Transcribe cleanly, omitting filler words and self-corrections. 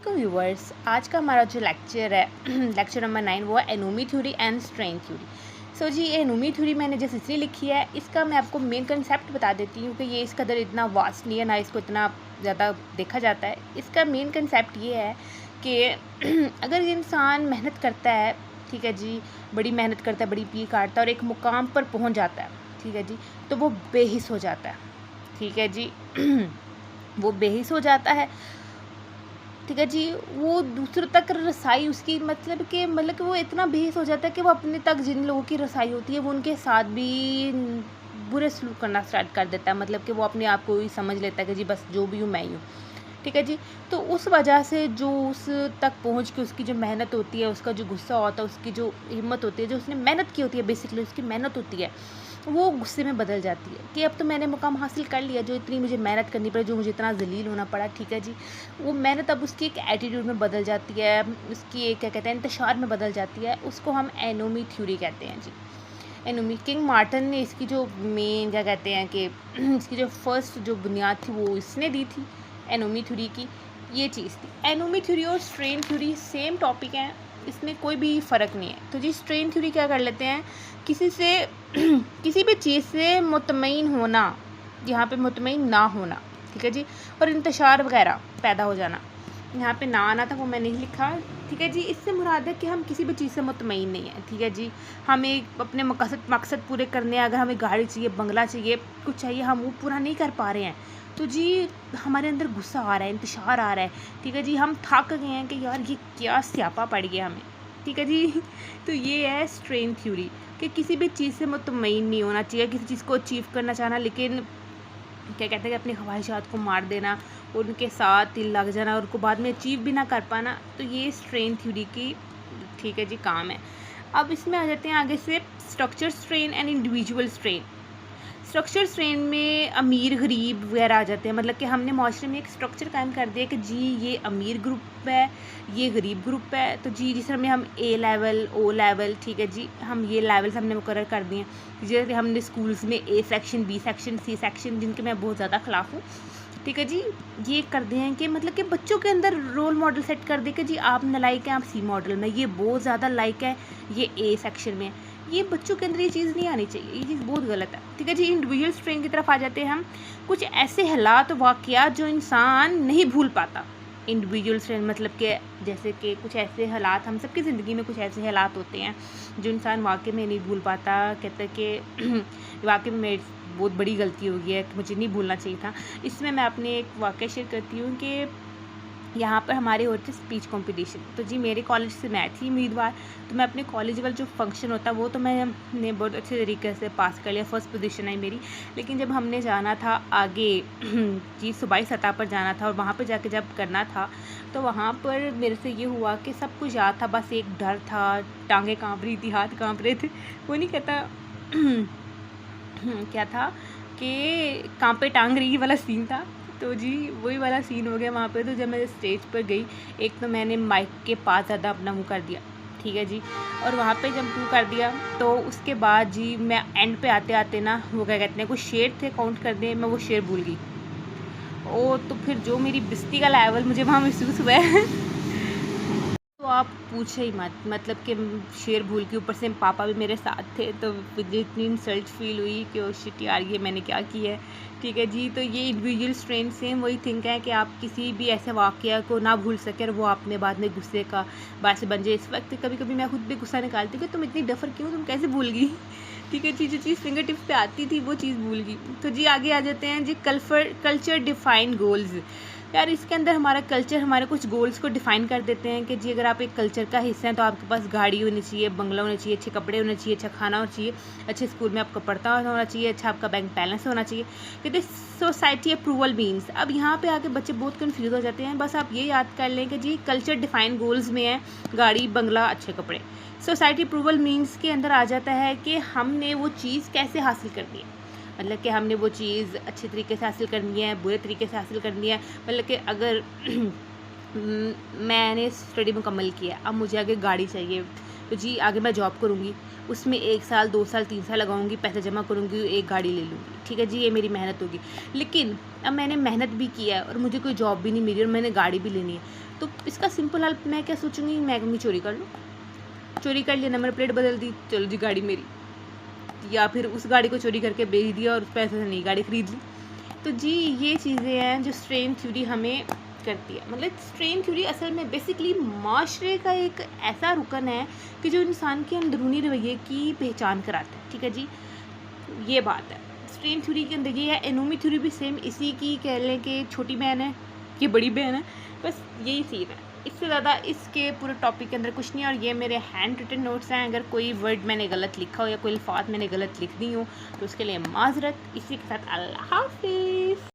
वालेकुम व्यूवर्स। आज का हमारा जो लेक्चर है लेक्चर नंबर 9 वो है anomie theory and strain theory. So जी एनोमी थ्योरी मैंने जैसे इसलिए लिखी है, इसका मैं आपको मेन कंसेप्ट बता देती हूँ कि ये इस कदर इतना वास्ट नहीं है, ना इसको इतना ज़्यादा देखा जाता है। इसका मेन कंसेप्ट ये है कि अगर इंसान मेहनत करता है, ठीक है जी, बड़ी मेहनत करता है, बड़ी पी काटता है और एक मुकाम पर पहुँच जाता है, ठीक है जी, तो वो बेहिस हो जाता है, ठीक है जी। वो बेहिस हो जाता है, ठीक है जी। वो दूसरों तक रसाई उसकी मतलब कि वो इतना बेहिस हो जाता है कि वो अपने तक जिन लोगों की रसाई होती है वो उनके साथ भी बुरे सलूक करना स्टार्ट कर देता है। मतलब कि वो अपने आप को ही समझ लेता है कि जी बस जो भी हूँ मैं ही हूँ, ठीक है जी। तो उस वजह से जो उस तक पहुँच के उसकी जो मेहनत होती है, उसका जो गुस्सा होता है, उसकी जो हिम्मत होती है, जो उसने मेहनत की होती है, बेसिकली उसकी मेहनत होती है, वो गुस्से में बदल जाती है कि अब तो मैंने मुकाम हासिल कर लिया, जो इतनी मुझे मेहनत करनी पड़ी, जो मुझे इतना ज़लील होना पड़ा, ठीक है जी। वो मेहनत अब उसकी एक एटीट्यूड में बदल जाती है, उसकी एक क्या कहते हैं इंतशार में बदल जाती है। उसको हम एनोमी थ्योरी कहते हैं जी। एनोमी किंग मार्टिन ने इसकी जो मेन क्या कहते हैं कि इसकी जो फर्स्ट जो बुनियाद थी वो इसने दी थी एनोमी थ्योरी की। ये चीज़ थी एनोमी थ्योरी और स्ट्रेन थ्योरी, सेम टॉपिक है, इसमें कोई भी फ़र्क नहीं है। तो जी स्ट्रेन थ्योरी क्या कर लेते हैं, किसी से किसी भी चीज़ से मुतमईन होना, यहाँ पे मुतमईन ना होना, ठीक है जी, और इंतशार वगैरह पैदा हो जाना। यहाँ पे ना आना था वो मैंने नहीं लिखा, ठीक है जी। इससे मुराद है कि हम किसी भी चीज़ से मुतमईन नहीं है, ठीक है जी। हमें अपने मकसद पूरे करने हैं, अगर हमें गाड़ी चाहिए, बंगला चाहिए, कुछ चाहिए, हम वो पूरा नहीं कर पा रहे हैं, तो जी हमारे अंदर गुस्सा आ रहा है, इंतशार आ रहा है, ठीक है जी। हम थक गए हैं कि यार ये क्या स्यापा पड़ गया हमें, ठीक है जी। तो ये है स्ट्रेन थ्योरी कि किसी भी चीज़ से मुतमईन नहीं होना चाहिए, किसी चीज़ को अचीव करना चाहना, लेकिन क्या कहते हैं कि अपनी ख्वाहिशात को मार देना, उनके साथ दिल लग जाना और उनको बाद में अचीव भी ना कर पाना, तो ये स्ट्रेन थ्योरी की, ठीक है जी, काम है। अब इसमें आ जाते हैं आगे से structure strain and individual strain. Structure strain में अमीर गरीब वगैरह आ जाते हैं, मतलब कि हमने माशरे में एक स्ट्रक्चर कायम कर दिया कि जी ये अमीर ग्रुप है, ये गरीब ग्रुप है, तो जी जिस में हम ए लेवल ओ लेवल, ठीक है जी, हम ये लेवल्स हमने मुकर्रर कर दिए हैं। जैसे हमने स्कूल्स में A section, B section, C section, जिनके मैं बहुत ज़्यादा ख़िलाफ़ हूँ, ठीक है जी, ये कर दिए हैं कि मतलब कि बच्चों के अंदर रोल मॉडल सेट कर दे कि जी आप नालायक हैं, आप सी मॉडल में, ये बहुत ज़्यादा लाइक है, ये ए सेक्शन में। ये बच्चों के अंदर ये चीज़ नहीं आनी चाहिए, ये चीज़ बहुत गलत है, ठीक है जी। इंडिविजुअल स्ट्रेन की तरफ आ जाते हैं हम। कुछ ऐसे हालात वाक़यात जो इंसान नहीं भूल पाता। इंडिविजुअल स्ट्रेन मतलब कि जैसे कि कुछ ऐसे हालात, हम सबकी ज़िंदगी में कुछ ऐसे हालात होते हैं जो इंसान वाकई में नहीं भूल पाता, कहता है कि वाकई में मेरी बहुत बड़ी गलती हो गई है, मुझे नहीं भूलना चाहिए था। इसमें मैं अपने एक वाक़या शेयर करती हूँ कि यहाँ पर हमारे होते स्पीच कंपटीशन। तो जी मेरे कॉलेज से मैं थी उम्मीदवार, तो मैं अपने कॉलेज वाला जो फंक्शन होता है वो तो मैंने बहुत अच्छे तरीके से पास कर लिया, फर्स्ट पोजीशन आई मेरी। लेकिन जब हमने जाना था आगे जी सूबाई सतह पर जाना था और वहाँ पर जाके जब करना था, तो वहाँ पर मेरे से ये हुआ कि सब कुछ याद था, बस एक डर था, टांगें काँप रही थी, हाथ काँप रहे थे, वो नहीं कहता क्या था कि कांपे टांग रही वाला सीन था। तो जी वही वाला सीन हो गया वहाँ पे। तो जब मैं स्टेज पर गई, एक तो मैंने माइक के पास ज़्यादा अपना मुँह कर दिया, ठीक है जी, और वहाँ पे जब मुँह कर दिया तो उसके बाद जी मैं एंड पे आते आते ना वो क्या कहते हैं कुछ शेर थे काउंट कर दिए, मैं वो शेर भूल गई। ओ तो फिर जो मेरी बेइज्जती का लेवल मुझे वहाँ महसूस हुआ है तो आप पूछे ही मत, मतलब कि शेर भूल के ऊपर से पापा भी मेरे साथ थे, तो मुझे इतनी इंसल्ट फील हुई कि ओ शिट यार ये मैंने क्या किया है, ठीक है जी। तो ये इंडिविजुअल स्ट्रेन सेम वही थिंक है कि आप किसी भी ऐसे वाक़या को ना भूल सके और वो आपने बाद में गुस्से का बायस बन जाए। इस वक्त कभी कभी मैं खुद भी गुस्सा निकालती कि तुम इतनी डफर क्यों, तुम कैसे भूल गई, ठीक है जी। जो चीज़ फिंगर टिप्स पे आती थी वो चीज़ भूल गई। तो जी आगे आ जाते हैं जी कल्चर डिफाइन गोल्स। यार इसके अंदर हमारा कल्चर हमारे कुछ गोल्स को डिफाइन कर देते हैं कि जी अगर आप एक कल्चर का हिस्सा हैं तो आपके पास गाड़ी होनी चाहिए, बंगला होना चाहिए, अच्छे कपड़े होने चाहिए, अच्छा खाना होना चाहिए, अच्छे स्कूल में आपका पढ़ता होना चाहिए, अच्छा आपका बैंक बैलेंस होना चाहिए, कहते सोसाइटी अप्रूवल मीन्स। अब यहाँ पे आके बच्चे बहुत कन्फ्यूज हो जाते हैं। बस आप ये याद कर लें कि जी कल्चर डिफाइन गोल्स में है गाड़ी, बंगला, अच्छे कपड़े। सोसाइटी अप्रूवल मीन्स के अंदर आ जाता है कि हमने वो चीज़ कैसे हासिल करनी है, मतलब कि हमने वो चीज़ अच्छे तरीके से हासिल करनी है, बुरे तरीके से हासिल करनी है। मतलब कि अगर मैंने स्टडी मुकम्मल किया, अब मुझे आगे गाड़ी चाहिए, तो जी आगे मैं जॉब करूँगी, उसमें 1 साल 2 साल 3 साल लगाऊँगी, पैसे जमा करूँगी, एक गाड़ी ले लूँगी, ठीक है जी, ये मेरी मेहनत होगी। लेकिन अब मैंने मेहनत भी किया है और मुझे कोई जॉब भी नहीं मिली और मैंने गाड़ी भी लेनी है, तो इसका सिंपल हल मैं क्या सोचूँगी, मैं कहूँगी चोरी कर लो। चोरी कर लिया, नंबर प्लेट बदल दी, चलो जी गाड़ी मेरी। या फिर उस गाड़ी को चोरी करके बेच दिया और उस पैसे से नई गाड़ी खरीद ली। तो जी ये चीज़ें हैं जो स्ट्रेन थ्योरी हमें करती है। मतलब स्ट्रेन थ्योरी असल में बेसिकली माशरे का एक ऐसा रुकन है कि जो इंसान के अंदरूनी रवैये की पहचान कराता है, ठीक है जी, ये बात है। स्ट्रेन थ्योरी के अंदर ये है। एनोमी थ्योरी भी सेम इसी की कह लें कि छोटी बहन है, ये बड़ी बहन है, बस यही सीन है। इससे ज़्यादा इसके पूरे टॉपिक के अंदर कुछ नहीं है। और ये मेरे हैंड रिटन नोट्स हैं, अगर कोई वर्ड मैंने गलत लिखा हो या कोई अल्फाज मैंने गलत लिख दी हो तो उसके लिए माजरत। इसी के साथ अल्लाह हाफिज़।